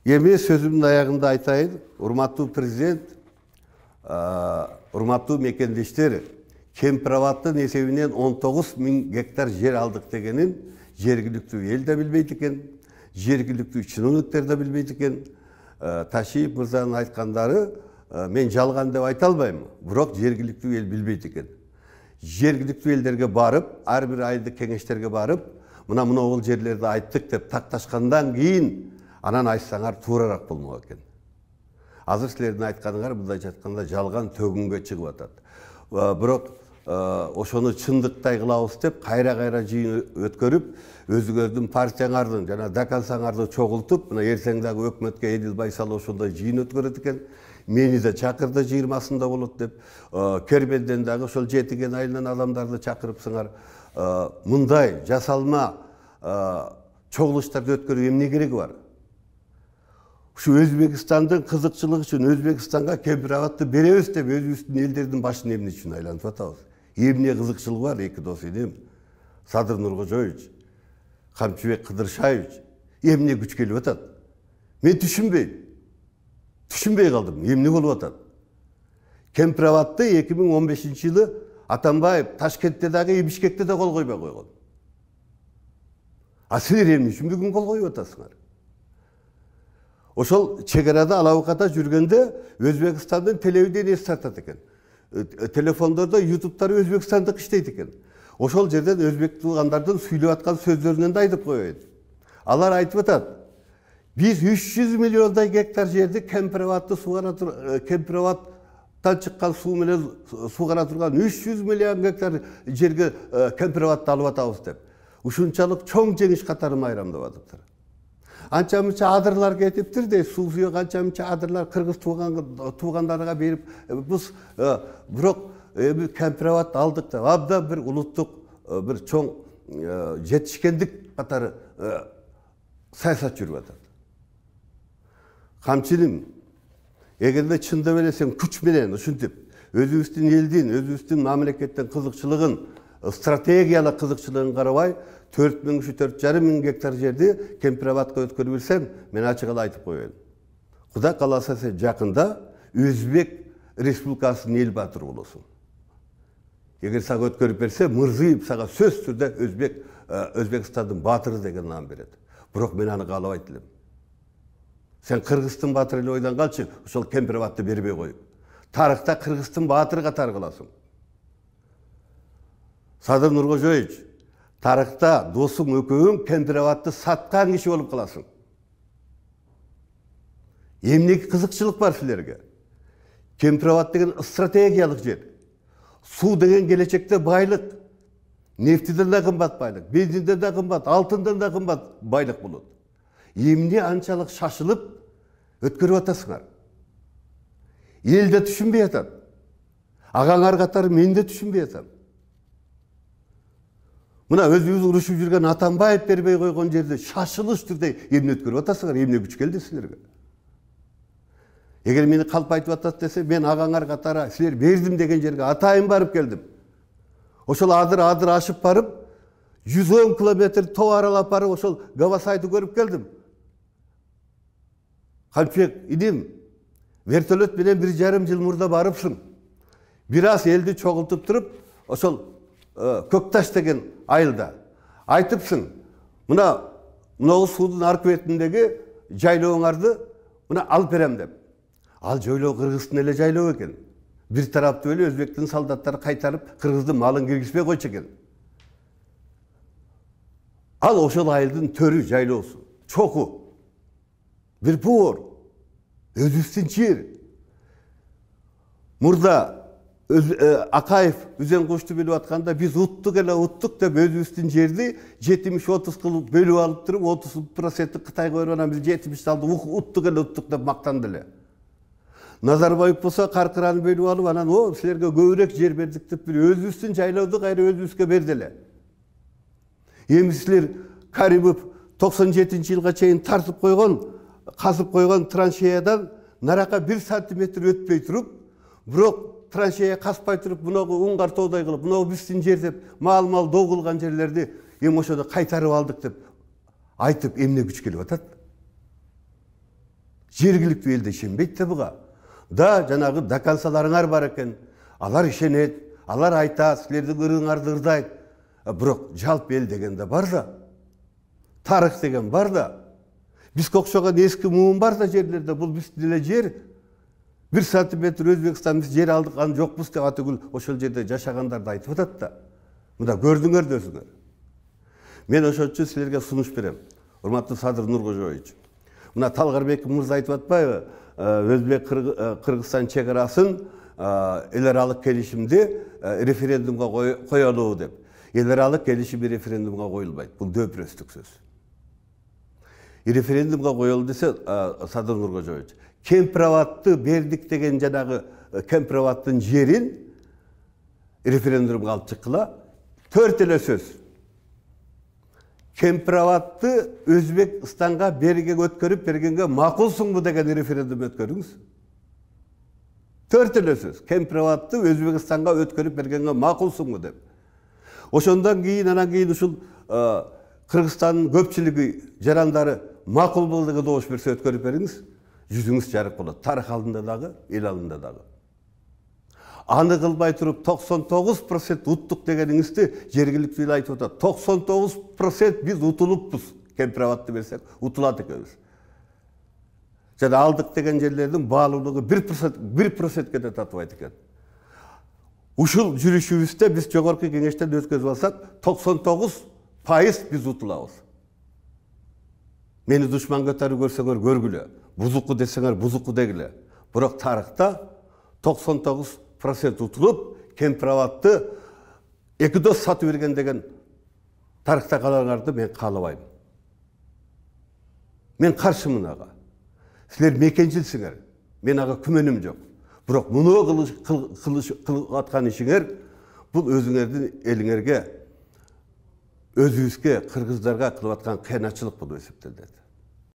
Эми сөзүмдүн аягында айтайын, урматтуу президент, урматтуу мекендештер, Кемпирабадтын эсебинен 19.000 гектар жер алдык дегенин жергиликтүү эл да билбейт экен, жергиликтүү чиновниктер да билбейт экен. Ташиев мырзанын айткандары мен жалган деп айта албайм, бирок жергиликтүү эл билбейт экен. Жергиликтүү элдерге барып, ар бир айылдык кеңештерге барып, мына бул жерлерди айттык деп такташкандан кийин анан айтсаңар туурараак болмок экен. Азыр силердин айтканыңар мындайча айтканда жалган төгүнгө чыгып атат. Бирок ошону чындыктай кылабыз деп кайра жыйын өткөрүп, өзүңөрдүн партияңардын жана докансаңарды чогултуп, мына эртең дагы өкмөткө Эдил Байсал ошондой жыйын өткөрөт экен. Мени да чакырды 20-сында болот деп. Кербенден дагы ошол жетиген айылынан адамдарды чакырыпсыңар. Мындай жасалма чогулуштарды өткөрүү эмне кереги бар? Şu Özbekistan'ın kızıkçılığı için Özbekistan'a Kempiravad'ı berебиз деп өзүбүздүн элдердин башын эмне үчүн айланып атабыз? Эмне кызыкчылык бар эки дос иним? Садыр Нуркожоевич, Камчыбек Кыдыршаевич эмне күч келип атат? Мен түшүнбөй калдым. Эмне болуп атат? Кемпиравадды 2015-жылы Атамбаев Ташкентте дагы, Бишкекте да кол койбой койгон. А силер эмне үчүн бүгүн кол коюп атасыңар? Ошол чегарада алабыката жүргөндө Өзбекстандын телевидение тартат экен. Телефондордо ютубтары өзбекстандык иштейт экен. Ошол жерден өзбек туугандардын сүйлөп аткан сөздөрүнөн да айтып коеюн. Алар айтып атат: биз 300 миллиондай гектар жерди Кемпиравадтан чыккан суу менен суугара турган 300 миллион гектар жерге Кемпиравадты алып атабыз деп. Ушунчалык чоң жеңиш катары майрамдап атыптыр. Анча-мынча адырлар кетиптир де, суу сүйөк анча-мынча адырлар кыргыз туугандарга берип, биз бирок Кемпиравадты алдык деп абдан бир улуттук бир чоң жетишкендик катары саясат жүрүп атат. Камчылым, эгерде чындап эле сен күч менен ушинтип өзүбүздүн элдин, өзүбүздүн мамлекеттин кызыкчылыгын, стратегиялык кызыкчылыгын карабай 4.000-4.500 гектар жерди Кемпиравадка өткөрүп берсем, мен ачык эле айтып коеюн. Кудай кааласа сен жакында Өзбек Республикасынын эл баатыры болосуң. Эгер сага өткөрүп берсе, Мырзыев сага сөзсүз түрдө Өзбекстандын баатыры деген наам берет. Бирок мен аны каалабайт элем. Сен Кыргыздын баатыры эле ойдон калчы, ошол Кемпиравадты бербей коюп. Тарыхта Кыргыздын баатыры катары каласың. Садыр Нуркожоевич, тарыхта досуң экөөң Кемпиравадты саткан киши болуп каласың. Эмне кызыкчылык бар силерге? Кемпиравад деген стратегиялык жер. Суу деген келечекте байлык. Нефтиден да кымбат байлык, бензинден да кымбат, алтындан да кымбат байлык болот. Эмне анчалык шашылып өткөрүп атасыңар? Эл да түшүнбөй атат. Агаңар катары мен да түшүнбөй атам. Мына өзүбүз урушуп жүргөн Атамбаев бербей койгон жерде шашылыш түрдө эмне өткөрүп атасыңар, эмне күч келди силерге? Эгер мени калп айтып атат десе, мен агаңар катары силер бердим деген жерге атайын барып келдим. Ошол адыр ашып барып, 110 километр тоо аралап барып, ошол Гавасайды көрүп келдим. Камчыбек идим, вертолет менен 1,5 жыл мурда барыпсың. Бир аз элди чогултуп туруп, ошол Көкташ деген айылда айтыпсың. Мына суудун аркы бетиндеги жайлооңарды мына алып берем деп. Ал жайлоо Кыргыздын эле жайлоо экен. Бир тараптуу эле өзбектин солдаттары кайтарып, Кыргыздын малын киргизбей койчу экен. Ал ошол айылдын төрү жайлоосу, чоку. Бир боор, өзүбүздүн жер. Мурда Акаев үзен кушту билип атканда биз уттук деп өзүбүздүн жерди 70-30 кылып бөлүп алып туруп 30% Кытайга берип анан биз 70 алды уттук деп мактанды эле. Назарбаев болсо Каркыраны бөлүп алып анан силерге көбүрөөк жер бердик деп өзүбүздүн жайлоодо кайра өзүбүзгө берди эле. Эми силер Каримов 97-жылга чейин тартып койгон, казып койгон траншеядан нарака 1 сантиметр өтпөй туруп, бирок траншея каспай туруп, мунагы уңгар тоодай кылып, мынау биздин жер деп, мал доо кылган жерлерди эми ошондо кайтарып алдык деп айтып эмне күч келип атат? Жергиликтүү эл ишенбейт да буга. Да жанагы докансаларыңар бар экен. Алар ишенет, алар айтат, силердин ырыңарды ырдайт. Бирок жалпы эл деген да бар да. Тарых деген бар да. Бизге окшогон эски муун бар да жерлерде. Бул биздин эле жер. 1 сантиметр Өзбекстан биз жер алдык, аны жокпуз деп атыгүл ошол жерде жашагандарды айтып атат да. Мына көрдүңөр да өзүңөр. Мен ошол үчүн силерге сунуш берем. Урматтуу Садыр Нуркожоевич. Мына Талгарбек мырза айтып атпайбы? Өзбек Кыргызстан чегарасын эл аралык келишимди референдумга коелу деп. Эл аралык келишим референдумга коюлбайт. Бул дөпүрөстүк сөз. Референдумга коелу десе Садыр Нуркожоевич, кемпирабадты бердик деген жанагы кемпирабадтын жерин референдумга алып чыккыла 4 эле сөз. Кемпирабадты Өзбекстанга өткөрүп бергенге макулсуңбу деген референдум өткөрүңүз. 4 эле сөз. Кемпирабадты Өзбекстанга өткөрүп бергенге макулсуңбу деп. Ошондон кийин анан кийин ушул Кыргызстандын көпчүлүгү жарандары макул болду добуш берсе өткөрүп бериңиз. Жүзүңүз жарык болот. Тарых алдында дагы, эл алдында дагы. Аны кылбай туруп 99% уттук дегениңизди жергиликтүү эл айтып атат. 99% биз утулуппуз. Кемпирабадты берсек утулат экенбиз. Жана алдык деген жерлердин баалуулугу 1%ке да татыбайт экен. Ушул жүрүшүбүздө биз жогорку кеңештен өткөзүп алсак 99% биз утулабыз. Мени душман көтөрүп көрсөңөр көргүлө. Бузуку десеңер бузуку дегиле. Бирок тарыхта 99% утулуп, кемпирабадты эки дос сатып берген деген тарыхта калганыңарды мен каалабайм. Мен каршымын ага. Силер мекенчилсиңер. Мен ага күмөнүм жок. Бирок муну кылып аткан ишиңер бул өзүңөрдүн элиңерге, өзүбүзгө, кыргыздарга кылып аткан кыянатчылык болуп эсептелет.